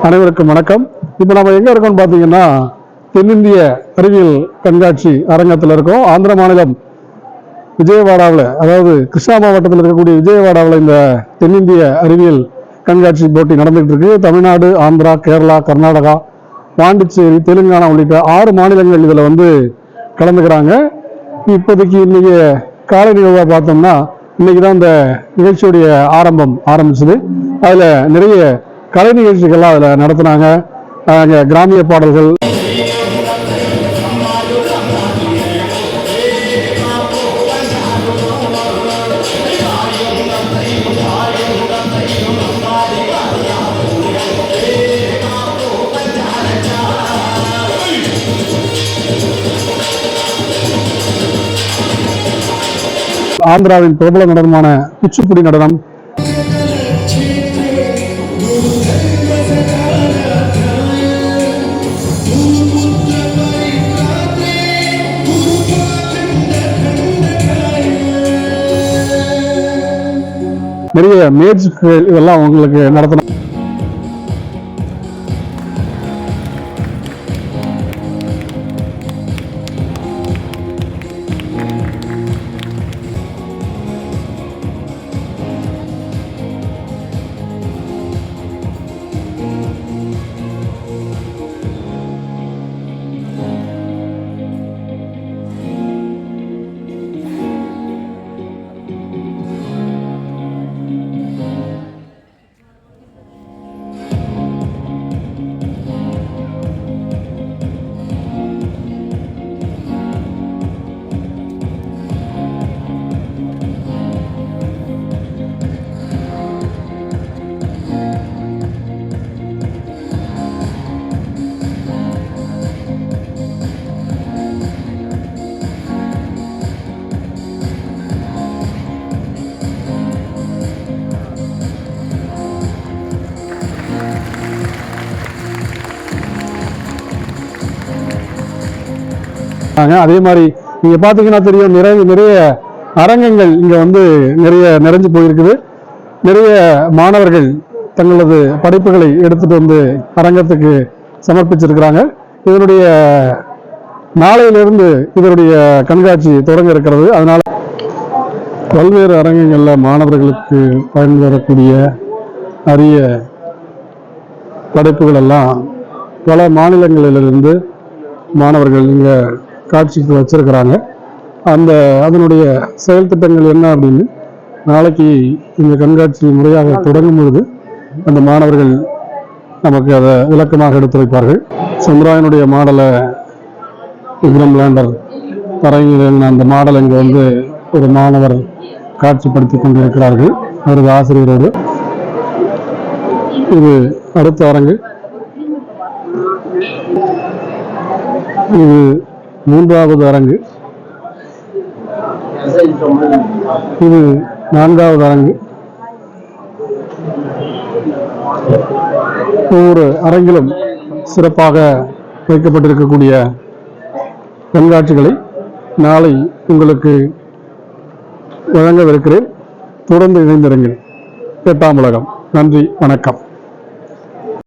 அனைவருக்கும் வணக்கம். இப்போ நம்ம எங்க இருக்கோம்னு பார்த்தீங்கன்னா தென்னிந்திய அறிவியல் கண்காட்சி அரங்கத்தில் இருக்கோம். ஆந்திர மாநிலம் விஜயவாடாவில், அதாவது கிருஷ்ணா மாவட்டத்தில் இருக்கக்கூடிய விஜயவாடாவில் இந்த தென்னிந்திய அறிவியல் கண்காட்சி போட்டி நடந்துகிட்டு இருக்கு. தமிழ்நாடு, ஆந்திரா, கேரளா, கர்நாடகா, பாண்டிச்சேரி, தெலுங்கானா உள்ளிட்ட 6 மாநிலங்கள் இதில் வந்து கலந்துக்கிறாங்க. இப்போதைக்கு இன்னைக்கு காலை நிகழ்வாக பார்த்தோம்னா இன்னைக்கு தான் இந்த நிகழ்ச்சியுடைய ஆரம்பிச்சது. அதில் நிறைய கலை நிகழ்ச்சிகள்லாம் அதில் நடத்தினாங்க. கிராமிய பாடல்கள், ஆந்திராவின் பிரபல நடனமான குச்சிப்புடி நடனம், நிறைய மேஜிக் இதெல்லாம் உங்களுக்கு நடத்தணும். அதே மாதிரி நீங்க பாத்தீங்கன்னா தெரியும், நிறைய அரங்கங்கள் இங்க வந்து நிறைஞ்சு போயிருக்குது. நிறைய மாணவர்கள் தங்களது படைப்புகளை எடுத்துட்டு வந்து அரங்கத்துக்கு சமர்ப்பிச்சிருக்கிறாங்க. இதனுடைய நாளையிலிருந்து இதனுடைய கண்காட்சி தொடங்க இருக்கிறது. அதனால பல்வேறு அரங்கங்கள்ல மாணவர்களுக்கு பயன் வரக்கூடிய அரிய படைப்புகள் எல்லாம் பல மாநிலங்களிலிருந்து மாணவர்கள் இங்க காட்சிக்கு வச்சிருக்கிறாங்க. அதனுடைய செயல் திட்டங்கள் என்ன அப்படின்னு நாளைக்கு இந்த கண்காட்சி முறையாக தொடங்கும் பொழுது அந்த மாணவர்கள் நமக்கு அதை விளக்கமாக எடுத்துரைப்பார்கள். சந்திராயனுடைய மாடலை விக்ரம் லேண்டர் தரையிறங்கின அந்த மாடல் இங்கே வந்து ஒரு மாணவர் காட்சிப்படுத்தி கொண்டிருக்கிறார்கள் அவரது ஆசிரியரோடு. இது அடுத்த அரங்கு. இது 3வது அரங்கு. இது 4வது அரங்கு. ஒவ்வொரு அரங்கிலும் சிறப்பாக வைக்கப்பட்டிருக்கக்கூடிய கண்காட்சிகளை நாளை உங்களுக்கு வழங்கவிருக்கிறேன். தொடர்ந்து இணைந்திருங்கள். 8ஆம் உலகம். நன்றி, வணக்கம்.